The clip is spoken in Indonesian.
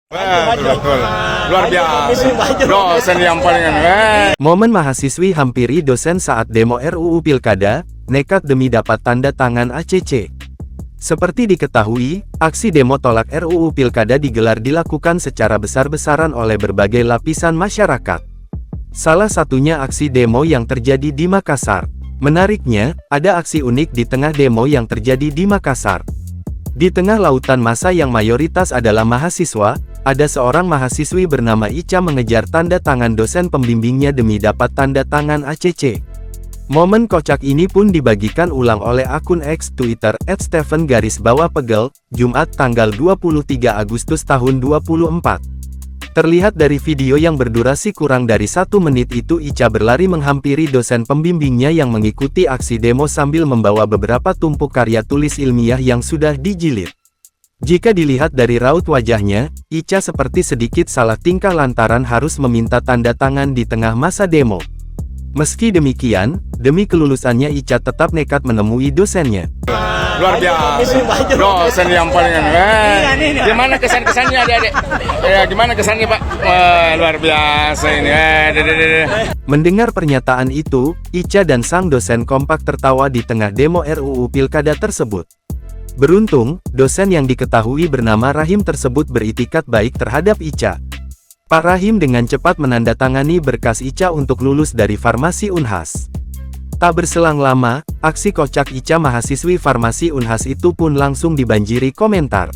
Betul. Luar biasa. Dosen yang paling Momen mahasiswi hampiri dosen saat demo RUU Pilkada, nekat demi dapat tanda tangan ACC. Seperti diketahui, aksi demo tolak RUU Pilkada dilakukan secara besar-besaran oleh berbagai lapisan masyarakat. Salah satunya aksi demo yang terjadi di Makassar. Menariknya, ada aksi unik di tengah demo yang terjadi di Makassar. Di tengah lautan massa yang mayoritas adalah mahasiswa, ada seorang mahasiswi bernama Ica mengejar tanda tangan dosen pembimbingnya demi dapat tanda tangan ACC. Momen kocak ini pun dibagikan ulang oleh akun X Twitter @stephen_pegel, Jumat tanggal 23 Agustus tahun 2024. Terlihat dari video yang berdurasi kurang dari 1 menit itu Ica berlari menghampiri dosen pembimbingnya yang mengikuti aksi demo sambil membawa beberapa tumpuk karya tulis ilmiah yang sudah dijilid. Jika dilihat dari raut wajahnya, Ica seperti sedikit salah tingkah lantaran harus meminta tanda tangan di tengah masa demo. Meski demikian, demi kelulusannya Ica tetap nekat menemui dosennya. luar biasa. Dosen yang paling gimana kesannya adik-adik? Ya, gimana kesannya Pak? Luar biasa ini. Mendengar pernyataan itu, Ica dan sang dosen kompak tertawa di tengah demo RUU Pilkada tersebut. Beruntung, dosen yang diketahui bernama Rahim tersebut beritikat baik terhadap Ica. Pak Rahim dengan cepat menandatangani berkas Ica untuk lulus dari Farmasi Unhas. Tak berselang lama, aksi kocak Ica mahasiswi Farmasi Unhas itu pun langsung dibanjiri komentar.